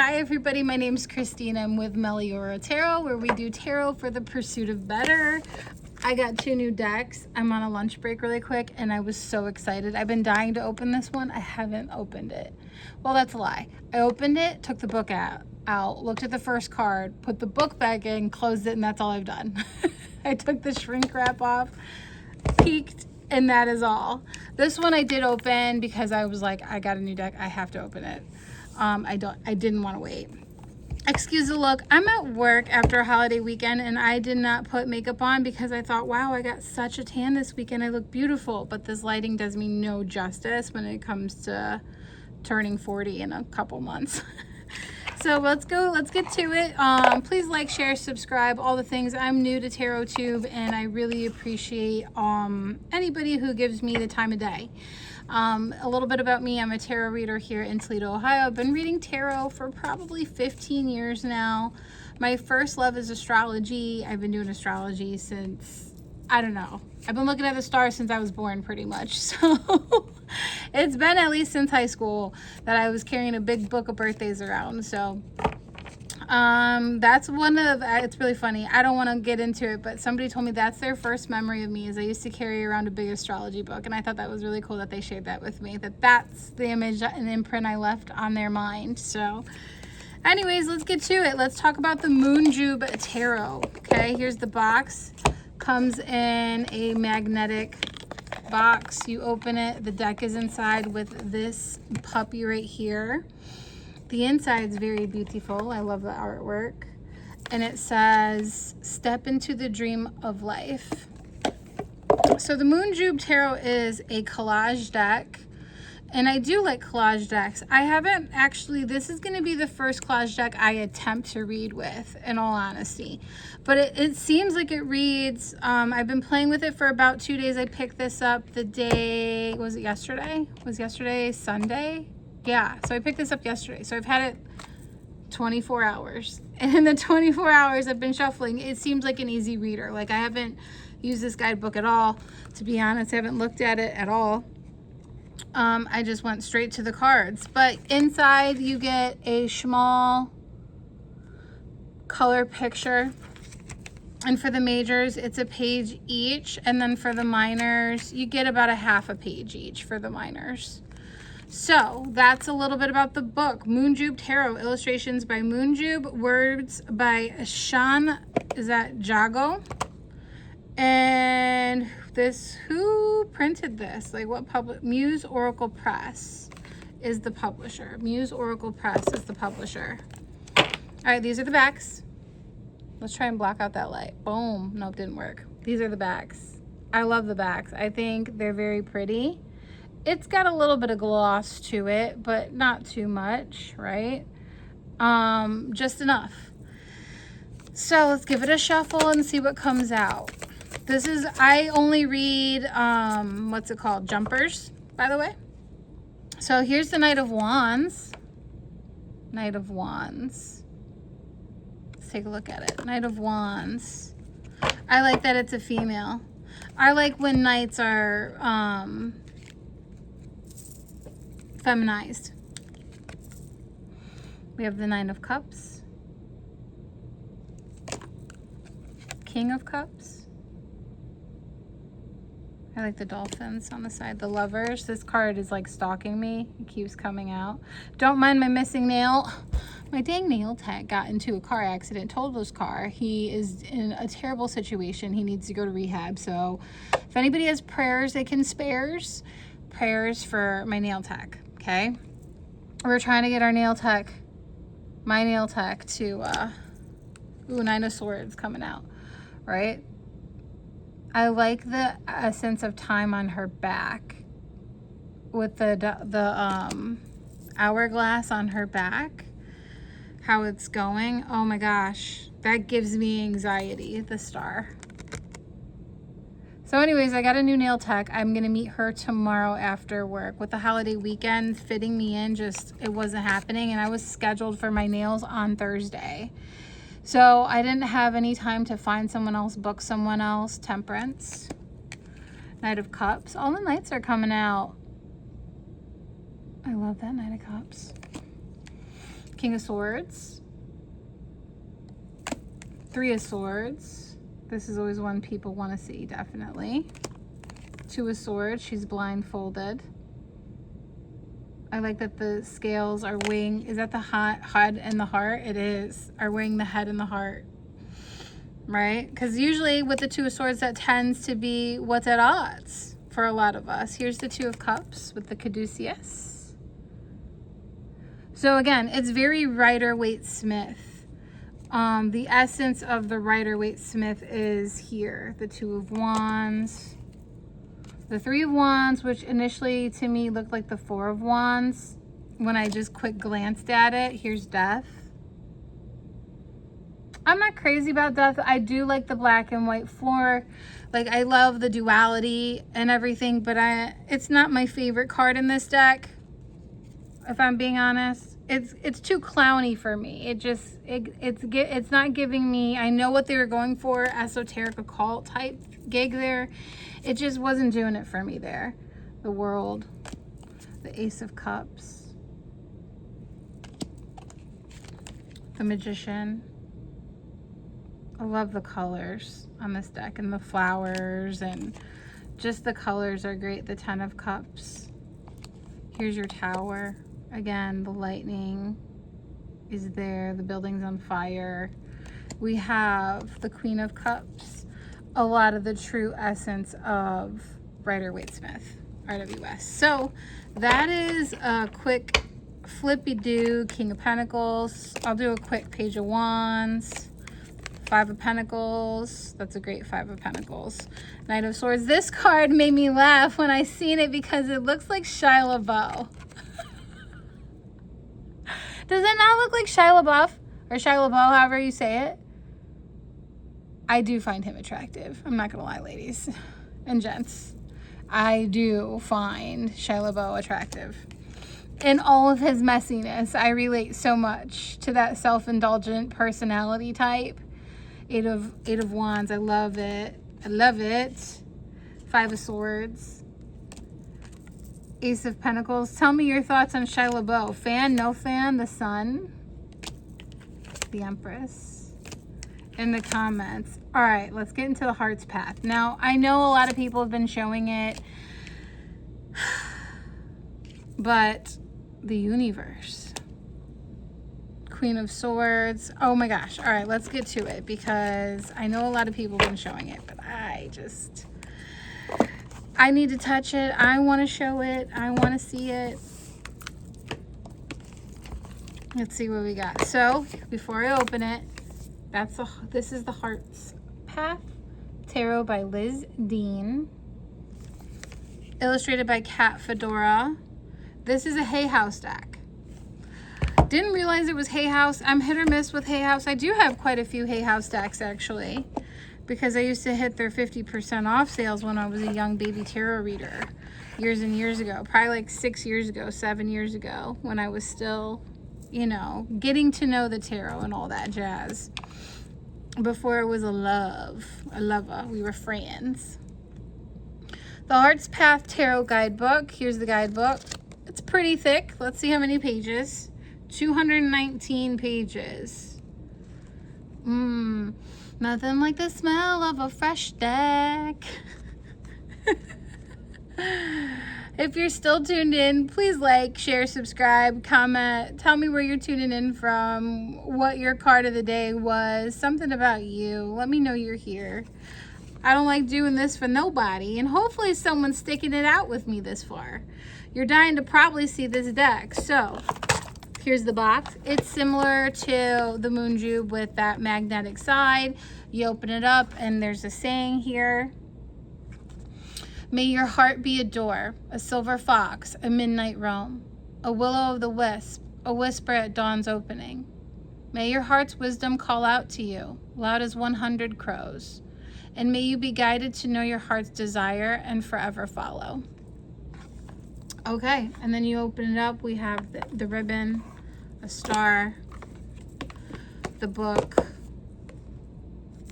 Hi everybody, my name's Christine. I'm with Meliora Tarot, where we do tarot for the pursuit of better. I got 2 new decks. I'm on a lunch break really quick and I was so excited. I've been dying to open this one. I haven't opened it. Well, that's a lie. I opened it, took the book out, looked at the first card, put the book back in, closed it, and that's all I've done. I took the shrink wrap off, peeked, and that is all. This one I did open because I was like, I got a new deck, I have to open it. I didn't want to wait. Excuse the look. I'm at work after a holiday weekend and I did not put makeup on because I thought, wow, I got such a tan this weekend. I look beautiful, but this lighting does me no justice when it comes to turning 40 in a couple months. So let's get to it. Please like, share, subscribe, all the things. I'm new to Tarotube and I really appreciate anybody who gives me the time of day. A little bit about me. I'm a tarot reader here in Toledo, Ohio. I've been reading tarot for probably 15 years now. My first love is astrology. I've been doing astrology since, I don't know. I've been looking at the stars since I was born pretty much. So it's been at least since high school that I was carrying a big book of birthdays around. So that's one of, it's really funny. I don't want to get into it, but somebody told me that's their first memory of me is I used to carry around a big astrology book. And I thought that was really cool that they shared that with me, that's the image and imprint I left on their mind. So anyways, let's get to it. Let's talk about the Moonjube Tarot. Okay, here's the box. Comes in a magnetic box. You open it, the deck is inside with this puppy right here. The inside is very beautiful. I love the artwork. And it says, step into the dream of life. So the Moonjube Tarot is a collage deck. And I do like collage decks. I haven't actually, this is going to be the first collage deck I attempt to read with, in all honesty. But it seems like it reads, I've been playing with it for about 2 days. I picked this up the day, was it yesterday? Was yesterday Sunday? Yeah, so I picked this up yesterday. So I've had it 24 hours. And in the 24 hours I've been shuffling, it seems like an easy reader. Like I haven't used this guidebook at all. To be honest, I haven't looked at it at all. I just went straight to the cards. But inside you get a small color picture. And for the majors, it's a page each. And then for the minors, you get about a half a page each for the minors. So that's a little bit about the book. Moonjube Tarot, illustrations by Moonjube, words by Sean, is that Jago? And this, who printed this? Like what public? Muse Oracle Press is the publisher. Muse Oracle Press is the publisher. All right, these are the backs. Let's try and block out that light. Boom. Nope, didn't work. These are the backs. I love the backs. I think they're very pretty. It's got a little bit of gloss to it, but not too much, right? Just enough. So let's give it a shuffle and see what comes out. This is, I only read, what's it called? Jumpers, by the way. So here's the Knight of Wands. Knight of Wands. Let's take a look at it. Knight of Wands. I like that it's a female. I like when knights are, feminized. We have the Nine of Cups, King of Cups. I like the dolphins on the side. The Lovers. This card is like stalking me. It keeps coming out. Don't mind my missing nail. My dang nail tag got into a car accident, totaled his car. He is in a terrible situation. He needs to go to rehab. So if anybody has prayers they can spares, prayers for my nail tech. Okay, we're trying to get our nail tech, my nail tech, to ooh, Nine of Swords coming out, right? I like the essence of time on her back with the hourglass on her back, how it's going. Oh my gosh, that gives me anxiety, the star. So anyways, I got a new nail tech. I'm going to meet her tomorrow after work. With the holiday weekend fitting me in, just, it wasn't happening. And I was scheduled for my nails on Thursday. So I didn't have any time to find someone else, book someone else. Temperance. Knight of Cups. All the knights are coming out. I love that Knight of Cups. King of Swords, Three of Swords. This is always one people want to see, definitely. Two of Swords, she's blindfolded. I like that the scales are weighing, is that the head and the heart? It is, are weighing the head and the heart, right? Because usually with the Two of Swords, that tends to be what's at odds for a lot of us. Here's the Two of Cups with the caduceus. So again, it's very Rider-Waite-Smith. The essence of the Rider-Waite-Smith is here. The Two of Wands. The Three of Wands, which initially to me looked like the Four of Wands when I just quick glanced at it. Here's Death. I'm not crazy about Death. I do like the black and white floor. Like, I love the duality and everything, but it's not my favorite card in this deck, if I'm being honest. It's too clowny for me. It's not giving me, I know what they were going for, esoteric occult type gig there. It just wasn't doing it for me there. The World, the Ace of Cups, the Magician. I love the colors on this deck and the flowers, and just the colors are great. The Ten of Cups. Here's your Tower. Again, the lightning is there. The building's on fire. We have the Queen of Cups. A lot of the true essence of Rider-Waite-Smith, RWS. So that is a quick flippy-do King of Pentacles. I'll do a quick Page of Wands. Five of Pentacles. That's a great Five of Pentacles. Knight of Swords. This card made me laugh when I seen it because it looks like Shia LaBeouf. Does it not look like Shia LaBeouf? Or Shia LaBeouf, however you say it? I do find him attractive. I'm not going to lie, ladies and gents. I do find Shia LaBeouf attractive. In all of his messiness, I relate so much to that self-indulgent personality type. Eight of Wands. I love it. I love it. Five of Swords. Ace of Pentacles. Tell me your thoughts on Shia LaBeouf. Fan? No fan? The Sun? The Empress? In the comments. All right, let's get into the Heart's Path. Now, I know a lot of people have been showing it, but the universe. Queen of Swords. Oh my gosh. All right, let's get to it because I know a lot of people have been showing it, but I need to touch it. I want to show it. I want to see it. Let's see what we got. So, before I open it, this is the Heart's Path Tarot by Liz Dean. Illustrated by Kat Fedora. This is a Hay House deck. Didn't realize it was Hay House. I'm hit or miss with Hay House. I do have quite a few Hay House decks, actually, because I used to hit their 50% off sales when I was a young baby tarot reader years and years ago. Probably like 6 years ago, 7 years ago, when I was still, you know, getting to know the tarot and all that jazz. Before it was a lover. We were friends. The Heart's Path Tarot Guidebook. Here's the guidebook. It's pretty thick. Let's see how many pages. 219 pages. Nothing like the smell of a fresh deck. If you're still tuned in, please like, share, subscribe, comment. Tell me where you're tuning in from, what your card of the day was, something about you. Let me know you're here. I don't like doing this for nobody, and hopefully someone's sticking it out with me this far. You're dying to probably see this deck. So here's the box. It's similar to the Moonjube with that magnetic side. You open it up and there's a saying here. May your heart be a door, a silver fox, a midnight roam, a willow of the wisp, a whisper at dawn's opening. May your heart's wisdom call out to you, loud as 100 crows. And may you be guided to know your heart's desire and forever follow. Okay, and then you open it up. We have the ribbon, a star, the book.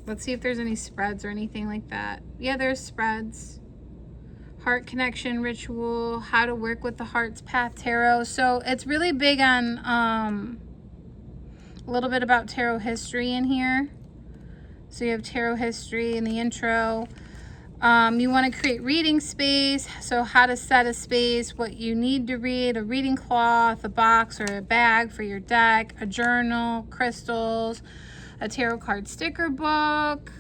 Let's see if there's any spreads or anything like that. Yeah, there's spreads. Heart connection ritual, how to work with the Heart's Path Tarot. So it's really big on a little bit about tarot history in here. So you have tarot history in the intro. You want to create reading space, so how to set a space, what you need to read, a reading cloth, a box or a bag for your deck, a journal, crystals, a tarot card sticker book,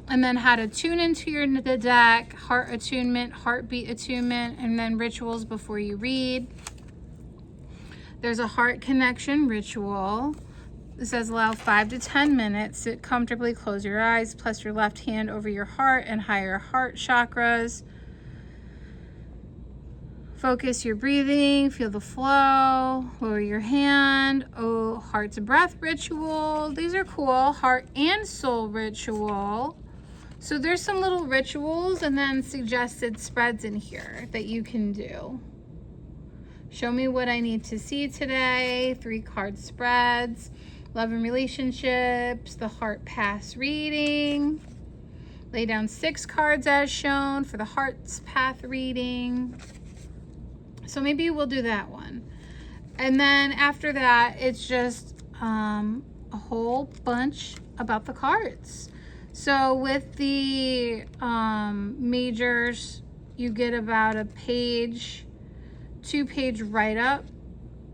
and then how to tune into the deck, heart attunement, heartbeat attunement, and then rituals before you read. There's a heart connection ritual. It says allow 5 to 10 minutes. Sit comfortably, close your eyes, place your left hand over your heart and higher heart chakras. Focus your breathing, feel the flow, lower your hand. Oh, heart's breath ritual. These are cool. Heart and soul ritual. So there's some little rituals and then suggested spreads in here that you can do. Show me what I need to see today. 3 card spreads. Love and relationships, the heart path reading. Lay down 6 cards as shown for the heart's path reading. So maybe we'll do that one. And then after that, it's just a whole bunch about the cards. So with the majors, you get about a page, 2-page write-up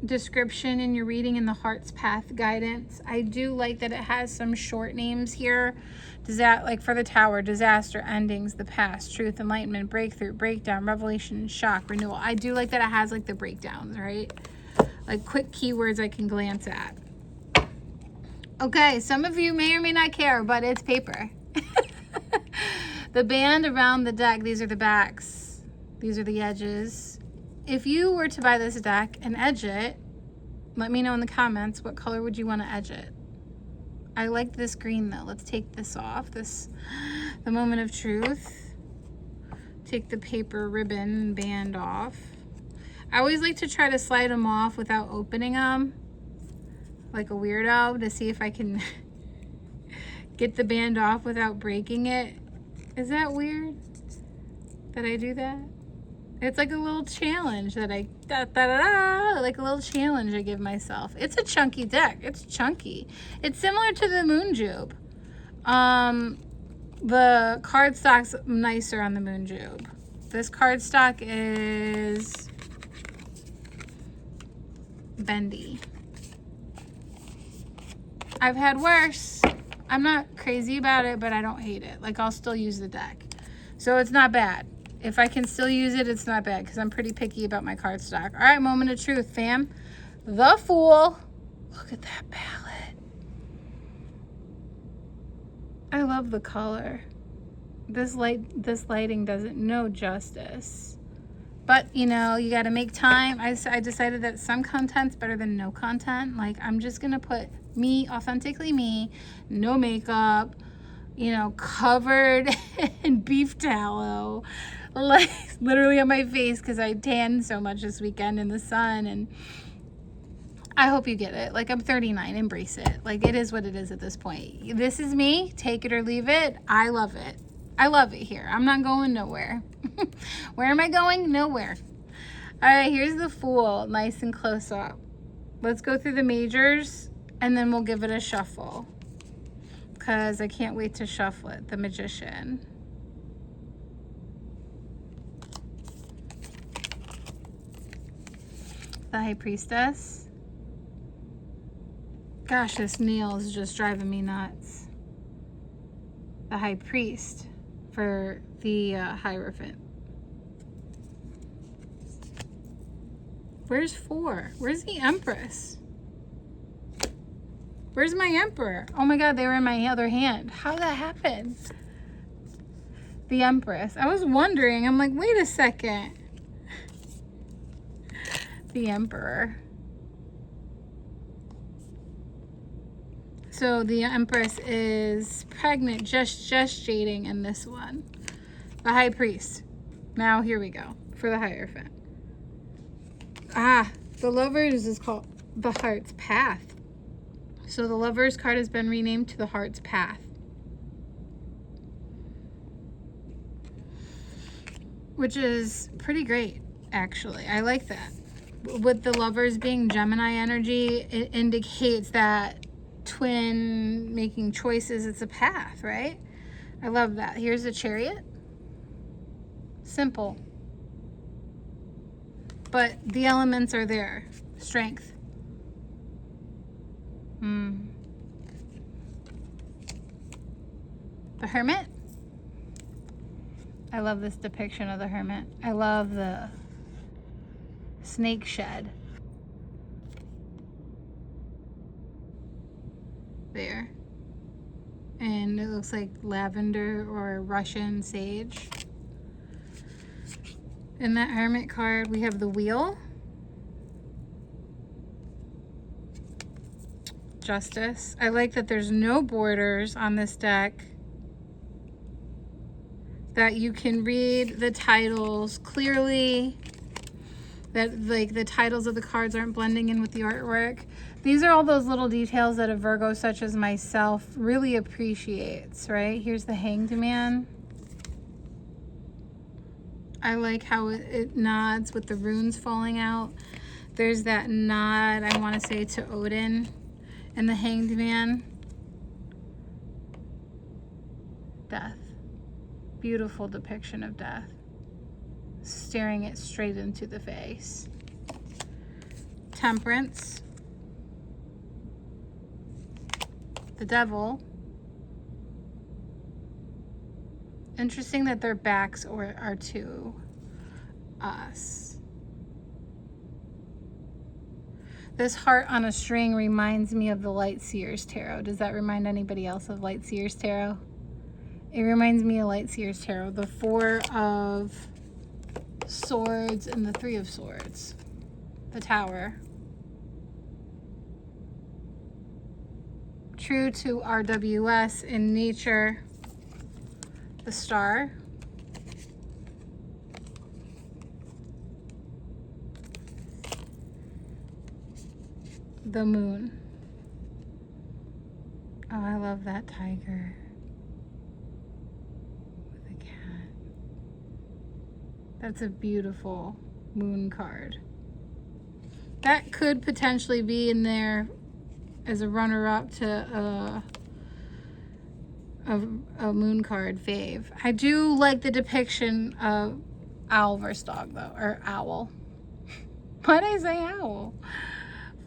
description in your reading in the heart's path guidance. I do like that it has some short names here. Does that, like for the tower, disaster, endings, the past, truth, enlightenment, breakthrough, breakdown, revelation, shock, renewal. I do like that it has like the breakdowns, right? Like quick keywords I can glance at. Okay, some of you may or may not care, but it's paper. The band around the deck, these are the backs. These are the edges. If you were to buy this deck and edge it, let me know in the comments what color would you want to edge it. I like this green though. Let's take this off. The moment of truth. Take the paper ribbon band off. I always like to try to slide them off without opening them, like a weirdo, to see if I can get the band off without breaking it. Is that weird that I do that? It's like a little challenge that like a little challenge I give myself. It's a chunky deck. It's chunky. It's similar to the Moonjube. The cardstock's nicer on the Moonjube. This cardstock is bendy. I've had worse. I'm not crazy about it, but I don't hate it. Like, I'll still use the deck. So it's not bad. If I can still use it, it's not bad because I'm pretty picky about my cardstock. All right, moment of truth, fam. The Fool. Look at that palette. I love the color. This lighting doesn't know justice. But, you know, you got to make time. I decided that some content's better than no content. Like, I'm just going to put me, authentically me, no makeup, you know, covered in beef tallow, like literally on my face because I tanned so much this weekend in the sun. And I hope you get it. Like, I'm 39, embrace it. Like, it is what it is at this point. This is me, take it or leave it. I love it. I love it here. I'm not going nowhere. Where am I going? Nowhere. All right, here's the Fool, nice and close up. Let's go through the majors and then we'll give it a shuffle because I can't wait to shuffle it. The Magician. The High Priestess. Gosh, this nail is just driving me nuts. The High Priest for the Hierophant. Where's 4? Where's the Empress? Where's my Emperor? Oh my God, they were in my other hand. How did that happen? The Empress. I was wondering, I'm like, wait a second. The Emperor. So the Empress is pregnant, just gestating in this one. The High Priest. Now here we go for the Hierophant. The Lovers is called the Heart's Path. So the Lovers card has been renamed to the Heart's Path. Which is pretty great, actually. I like that. With the Lovers being Gemini energy, it indicates that twin making choices. It's a path, right? I love that. Here's a Chariot. Simple. But the elements are there. Strength. The Hermit. I love this depiction of the Hermit. I love the snake shed. There. And it looks like lavender or Russian sage. In that Hermit card, we have the Wheel. Justice. I like that there's no borders on this deck. That you can read the titles clearly. That like the titles of the cards aren't blending in with the artwork. These are all those little details that a Virgo such as myself really appreciates, right? Here's the Hanged Man. I like how it nods with the runes falling out. There's that nod, I want to say, to Odin and the Hanged Man. Death. Beautiful depiction of death. Staring it straight into the face. Temperance. The Devil. Interesting that their backs are to us. This heart on a string reminds me of the Light Seers Tarot. Does that remind anybody else of Light Seers Tarot? It reminds me of Light Seers Tarot. The Four of Swords and the Three of Swords. The Tower. True to RWS in nature. The Star. The Moon. Oh, I love that tiger with a cat. That's a beautiful moon card. That could potentially be in there as a runner-up to a moon card fave. I do like the depiction of owl versus dog though, or owl. Why did I say owl?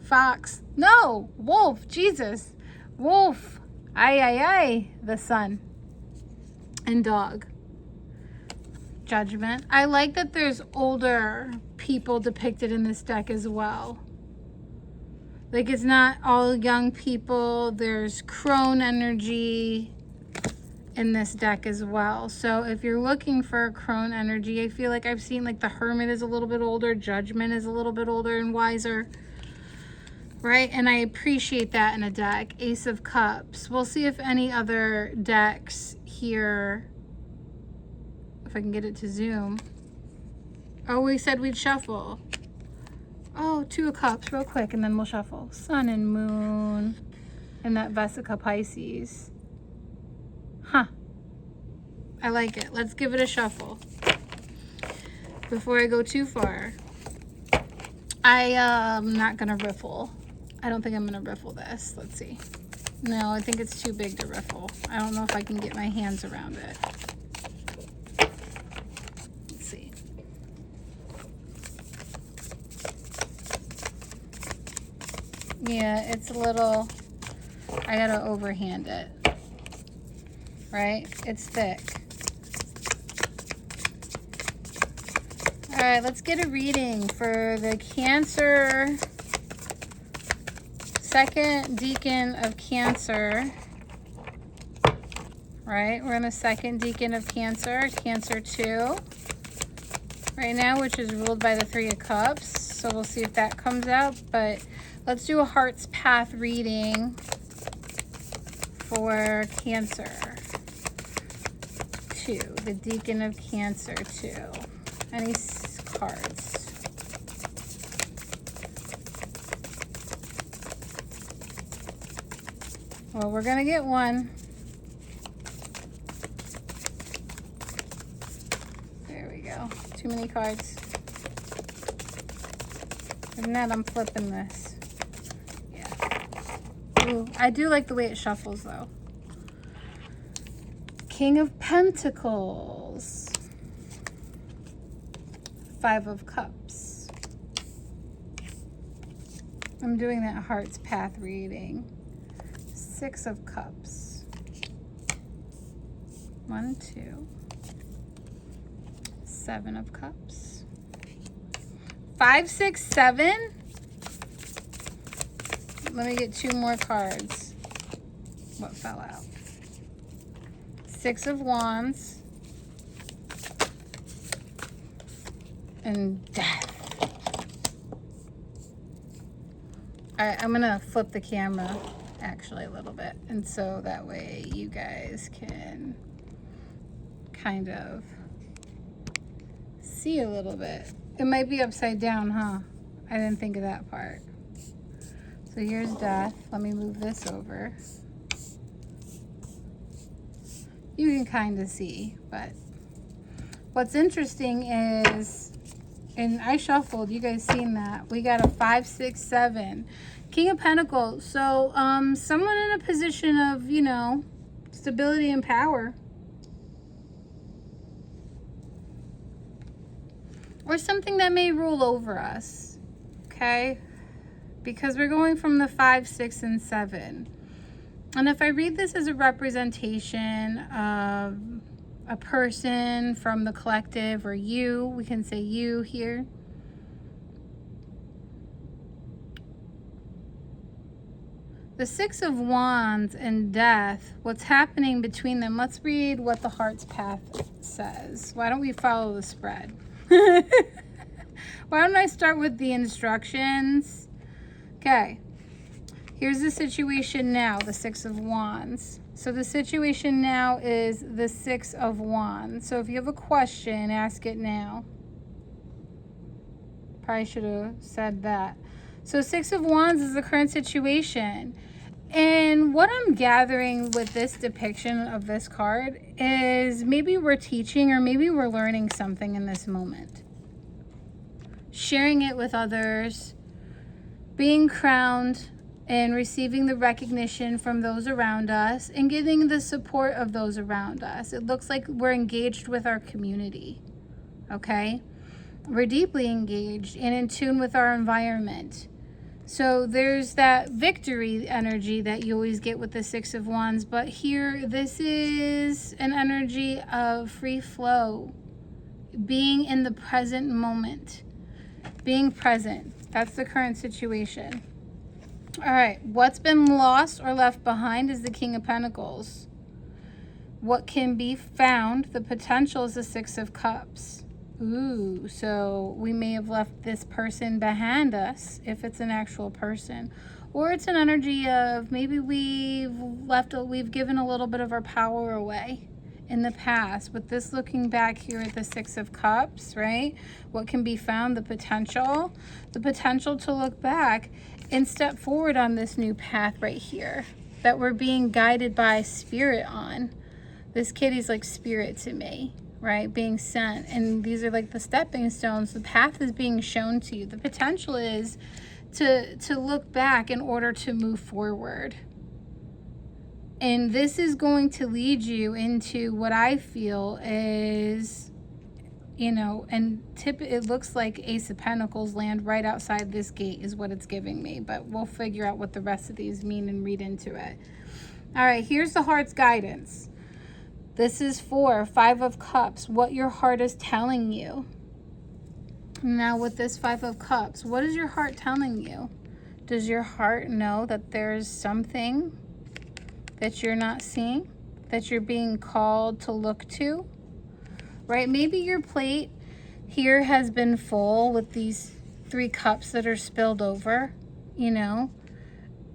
Fox. No, wolf. Jesus. Wolf. Ay, ay, ay. The sun. And dog. Judgment. I like that there's older people depicted in this deck as well. Like it's not all young people. There's crone energy in this deck as well. So if you're looking for crone energy, I feel like I've seen like the Hermit is a little bit older. Judgment is a little bit older and wiser. Right? And I appreciate that in a deck. Ace of Cups. We'll see if any other decks here, if I can get it to zoom. Oh, we said we'd shuffle. Oh, Two of Cups real quick and then we'll shuffle. Sun and Moon and that Vesica Pisces. Huh. I like it. Let's give it a shuffle. Before I go too far. I am not going to riffle. I don't think I'm going to riffle this. Let's see. No, I think it's too big to riffle. I don't know if I can get my hands around it. Let's see. Yeah, it's a little, I got to overhand it. Right? It's thick. All right, let's get a reading for the Cancer, second decan of Cancer. Right, we're in the second decan of Cancer, Cancer 2 right now, which is ruled by the Three of Cups. So we'll see if that comes out, but let's do a Heart's Path reading for Cancer 2, the Deacon of Cancer 2. Any cards? Well, we're gonna get one. There we go. Too many cards. Isn't that I'm flipping this? Yeah. Ooh, I do like the way it shuffles though. King of Pentacles. 5 of Cups. I'm doing that Heart's Path reading. 6 of Cups. 1, 2. 7 of Cups. 5, 6, 7. Let me get 2 more cards. What fell out? 6 of Wands. And Death. Alright, I'm gonna flip the camera actually a little bit, and so that way you guys can kind of see a little bit. It might be upside down, huh? I didn't think of that part. So here's Death. Let me move this over. You can kind of see, but what's interesting is, and I shuffled, you guys seen that, we got a 5, 6, 7. King of Pentacles. So someone in a position of, you know, stability and power. Or something that may rule over us. Okay? Because we're going from the 5, 6, and 7. And if I read this as a representation of a person from the collective, or you, we can say you here. The 6 of Wands and Death, what's happening between them? Let's read what the Heart's Path says. Why don't we follow the spread? Why don't I start with the instructions? Okay. Here's the situation now, the 6 of Wands. So the situation now is the 6 of Wands. So if you have a question, ask it now. Probably should have said that. So 6 of Wands is the current situation. And what I'm gathering with this depiction of this card is maybe we're teaching, or maybe we're learning something in this moment. Sharing it with others, being crowned, and receiving the recognition from those around us, and getting the support of those around us. It looks like we're engaged with our community, okay? We're deeply engaged and in tune with our environment. So there's that victory energy that you always get with the 6 of Wands, but here, this is an energy of free flow, being in the present moment, being present. That's the current situation. All right, what's been lost or left behind is the King of Pentacles. What can be found, the potential, is the 6 of Cups. Ooh, so we may have left this person behind us, if it's an actual person. Or it's an energy of maybe we've given a little bit of our power away in the past. With this looking back here at the 6 of Cups, right? What can be found, the potential to look back and step forward on this new path right here that we're being guided by Spirit on. This kitty's like Spirit to me, right? Being sent. And these are like the stepping stones. The path is being shown to you. The potential is to look back in order to move forward. And this is going to lead you into what I feel is, you know, and it looks like Ace of Pentacles land right outside this gate is what it's giving me. But we'll figure out what the rest of these mean and read into it. All right, here's the heart's guidance. This is for 5 of Cups, what your heart is telling you. Now with this 5 of Cups, what is your heart telling you? Does your heart know that there's something that you're not seeing, that you're being called to look to? Right? Maybe your plate here has been full with these 3 cups that are spilled over, you know,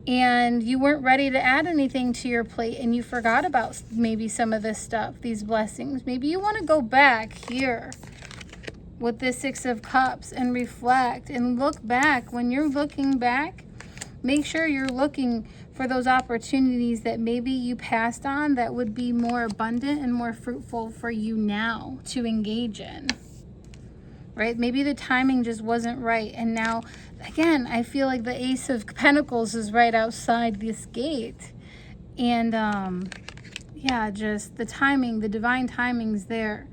and you weren't ready to add anything to your plate, and you forgot about maybe some of this stuff, these blessings. Maybe you want to go back here with this 6 of Cups and reflect and look back. When you're looking back, make sure you're looking for those opportunities that maybe you passed on that would be more abundant and more fruitful for you now to engage in. right? Maybe the timing just wasn't right. And now, again, I feel like the Ace of Pentacles is right outside this gate. And yeah, just the timing, the divine timing's there.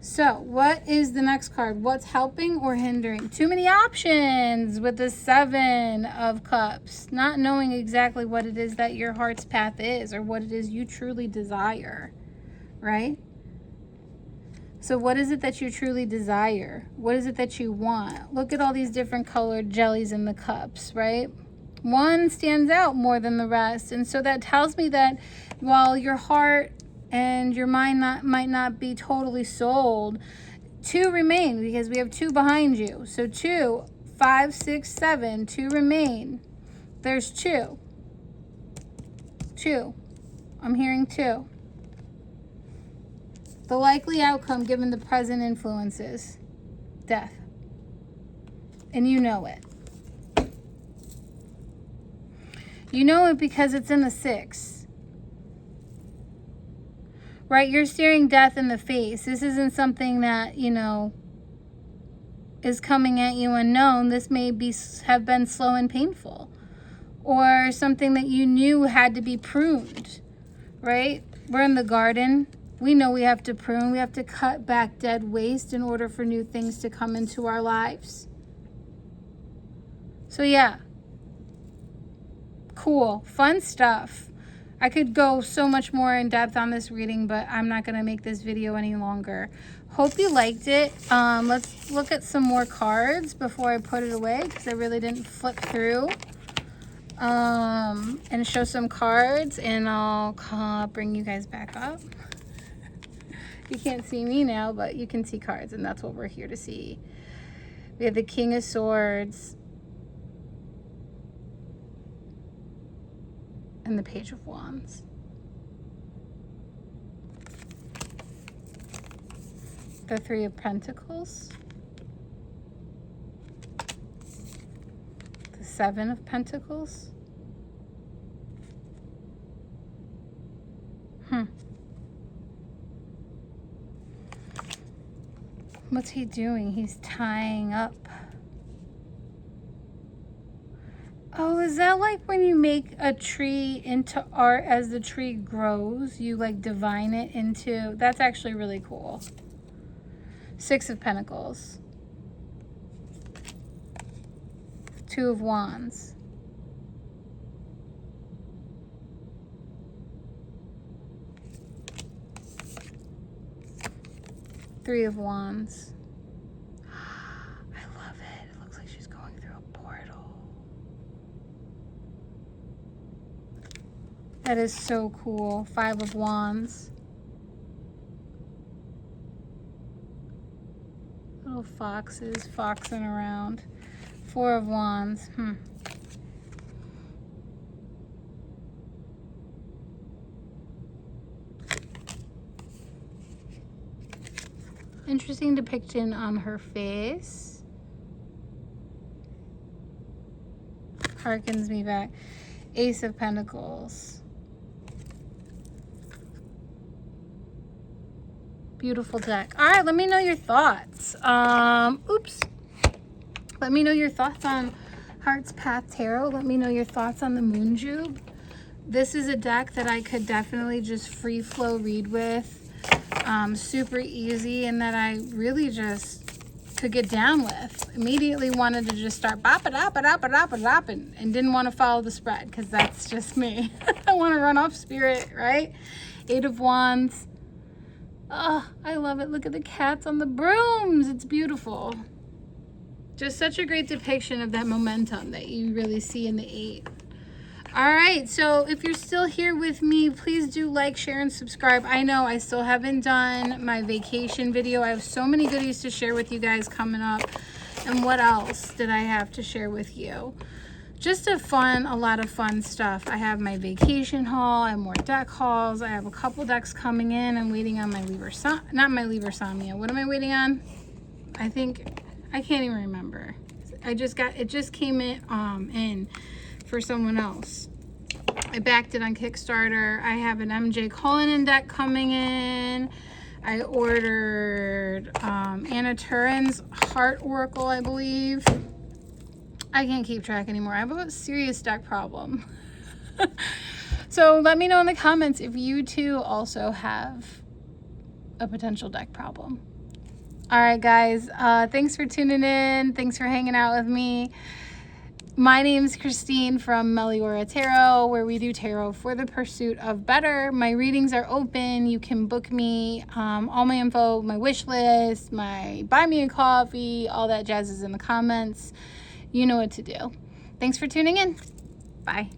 So what is the next card? What's helping or hindering? Too many options with the Seven of Cups. Not knowing exactly what it is that your heart's path is, or what it is you truly desire, right? So what is it that you truly desire? What is it that you want? Look at all these different colored jellies in the cups, right? One stands out more than the rest. And so that tells me that while your heart and your mind might not be totally sold, two remain, because we have two behind you. So 2, 5, 6, 7, 2 remain. There's 2. 2. I'm hearing 2. The likely outcome given the present influences, death. And you know it. You know it because it's in the 6. Right? You're staring death in the face. This isn't something that, you know, is coming at you unknown. This may have been slow and painful. Or something that you knew had to be pruned. Right? We're in the garden. We know we have to prune. We have to cut back dead waste in order for new things to come into our lives. So yeah. Cool. Fun stuff. I could go so much more in depth on this reading, but I'm not going to make this video any longer. Hope you liked it. Let's look at some more cards before I put it away, because I really didn't flip through. And show some cards, and I'll bring you guys back up. You can't see me now, but you can see cards, and that's what we're here to see. We have the King of Swords and the Page of Wands. The Three of Pentacles. The Seven of Pentacles. What's he doing? He's tying up. Oh, is that like when you make a tree into art as the tree grows? You like divine it into... That's actually really cool. Six of Pentacles. Two of Wands. Three of Wands. I love it. It looks like she's going through a portal. That is so cool. Five of Wands. Little foxes foxing around. Four of Wands. Interesting depiction on her face. Harkens me back. Ace of Pentacles. Beautiful deck. All right, let me know your thoughts. Oops. Let me know your thoughts on Heart's Path Tarot. Let me know your thoughts on the Moonjube. This is a deck that I could definitely just free flow read with. Super easy, and that I really just could get down with. Immediately wanted to just start bop it up and didn't want to follow the spread, because that's just me. I want to run off spirit, right? Eight of Wands. Oh, I love it. Look at the cats on the brooms. It's beautiful. Just such a great depiction of that momentum that you really see in the 8. All right, so if you're still here with me, please do like, share, and subscribe. I know I still haven't done my vacation video. I have so many goodies to share with you guys coming up. And what else did I have to share with you? Just a lot of fun stuff. I have my vacation haul. I have more deck hauls. I have a couple decks coming in. I'm waiting on my not my Somnia. What am I waiting on? I can't even remember. It just came in for someone else. I backed it on Kickstarter. I have an MJ Cullinan deck coming in. I ordered Anna Turin's Heart Oracle, I believe. I can't keep track anymore. I have a serious deck problem. So let me know in the comments if you too also have a potential deck problem. All right, guys. Thanks for tuning in. Thanks for hanging out with me. My name's Christine from Meliora Tarot, where we do tarot for the pursuit of better. My readings are open. You can book me. All my info, my wish list, my buy me a coffee, all that jazz is in the comments. You know what to do. Thanks for tuning in. Bye.